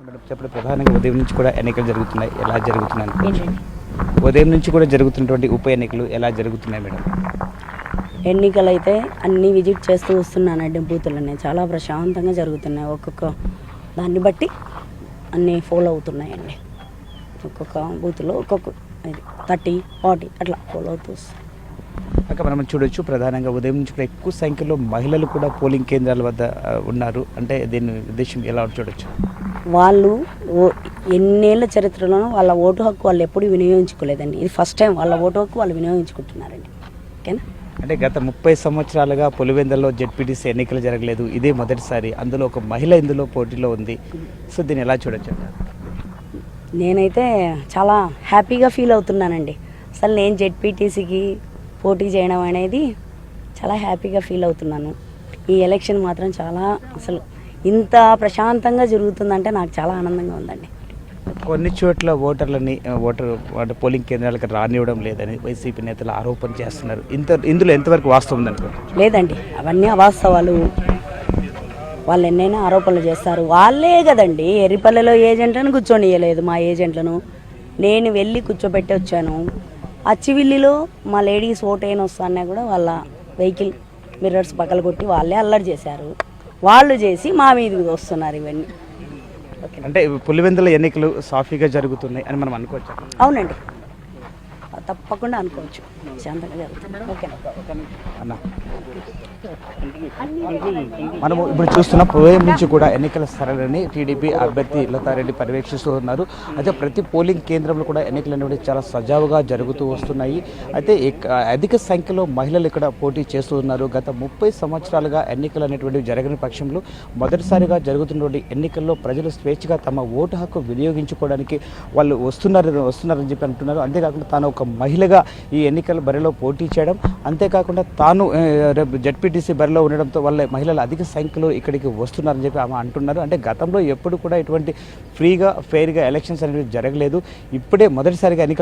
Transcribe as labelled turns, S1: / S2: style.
S1: Madam చెప్పండి, ప్రధానంగా ఉదయం నుంచి కూడా ఎన్నికలు జరుగుతున్నాయి, ఎలా జరుగుతున్నాయి?
S2: ఏంటండి
S1: ఉదయం నుంచి కూడా జరుగుతున్నటువంటి ఉప ఎన్నికలు ఎలా జరుగుతున్నాయి మేడం?
S2: ఎన్నికలు అయితే అన్నీ విజిట్ చేస్తూ వస్తున్నానండి. బూతులన్నీ చాలా ప్రశాంతంగా జరుగుతున్నాయి. ఒక్కొక్క దాన్ని బట్టి అన్నీ ఫాలో అవుతున్నాయండి. ఒక్కొక్క బూత్లో ఒక్కొక్క 30, 40 అట్లా ఫాలో అవుతూ వస్తుంది.
S1: అక్కడ మనం చూడొచ్చు, ప్రధానంగా ఉదయం నుంచి కూడా ఎక్కువ సంఖ్యలో మహిళలు కూడా పోలింగ్ కేంద్రాల వద్ద ఉన్నారు. అంటే దీని ఉద్దేశం ఎలా చూడొచ్చు?
S2: వాళ్ళు ఎన్నేళ్ల చరిత్రలోనూ వాళ్ళ ఓటు హక్కు వాళ్ళు ఎప్పుడు వినియోగించుకోలేదండి. ఇది ఫస్ట్ టైం వాళ్ళ ఓటు హక్కు వాళ్ళు వినియోగించుకుంటున్నారండి. ఓకేనా?
S1: అంటే గత 30 సంవత్సరాలుగా పులివెందులలో జెడ్పీటీసీ ఎన్నికలు జరగలేదు, ఇదే మొదటిసారి. అందులో ఒక మహిళ ఇందులో పోటీలో ఉంది. సో దీన్ని ఎలా చూడొచ్చు?
S2: నేనైతే చాలా హ్యాపీగా ఫీల్ అవుతున్నానండి. అసలు నేను జెడ్పీటీసీకి పోటీ చేయడం అనేది చాలా హ్యాపీగా ఫీల్ అవుతున్నాను. ఈ ఎలక్షన్ మాత్రం చాలా అసలు ఇంత ప్రశాంతంగా జరుగుతుందంటే నాకు చాలా ఆనందంగా ఉందండి.
S1: కొన్ని చోట్ల ఓటర్లని అంటే పోలింగ్ కేంద్రాలకు రానివ్వడం లేదని వైసీపీ నేతలు ఆరోపణ చేస్తున్నారు. ఇందులో ఎంతవరకు వాస్తవం ఉందనుకో?
S2: లేదండి, అవన్నీ అవాస్తవాలు. వాళ్ళు ఎన్నైనా ఆరోపణలు చేస్తారు. వాళ్ళే కదండి ఎర్రిపల్లెలో ఏజెంట్లను కూర్చొనియలేదు. మా ఏజెంట్లను నేను వెళ్ళి కూర్చోబెట్టి వచ్చాను. అచ్చివిల్లిలో మా లేడీస్ ఓటైన వస్తానే కూడా వాళ్ళ వెహికల్ మిర్రర్స్ పక్కలు కొట్టి వాళ్ళే అల్లరి చేశారు. వాళ్ళు చేసి మా మీదకి వస్తున్నారు ఇవన్నీ.
S1: అంటే పులివెందుల ఎన్నికలు సాఫీగా జరుగుతున్నాయి అని మనం అనుకోవచ్చు?
S2: అవునండి, తప్పకుండా అనుకోవచ్చు. శాంతంగా జరుగుతుంది. ఓకేనా
S1: అన్న, మనము ఇప్పుడు చూస్తున్న ఉదయం నుంచి కూడా ఎన్నికల సరళిని టీడీపీ అభ్యర్థి లతారెడ్డి పర్యవేక్షిస్తూ ఉన్నారు. అయితే ప్రతి పోలింగ్ కేంద్రంలో కూడా ఎన్నికలు అనేవి చాలా సజావుగా జరుగుతూ వస్తున్నాయి. అయితే అధిక సంఖ్యలో మహిళలు ఇక్కడ పోటీ చేస్తూ ఉన్నారు. గత 30 సంవత్సరాలుగా ఎన్నికలు అనేటువంటివి జరగని పక్షంలో మొదటిసారిగా జరుగుతున్నటువంటి ఎన్నికల్లో ప్రజలు స్వేచ్ఛగా తమ ఓటు హక్కు వినియోగించుకోవడానికి వాళ్ళు వస్తున్నారని చెప్పి అంటున్నారు. అంతేకాకుండా తాను ఒక మహిళగా ఈ ఎన్నికల బరిలో పోటీ చేయడం, అంతేకాకుండా తాను రేపు జెడ్పీటీసీ బరిలో ఉండడంతో వాళ్ళ మహిళలు అధిక సంఖ్యలో ఇక్కడికి వస్తున్నారని చెప్పి ఆమె అంటున్నారు. అంటే గతంలో ఎప్పుడు కూడా ఇటువంటి ఫ్రీగా ఫెయిర్గా ఎలక్షన్స్ అనేవి జరగలేదు. ఇప్పుడే మొదటిసారిగా ఎన్నికలు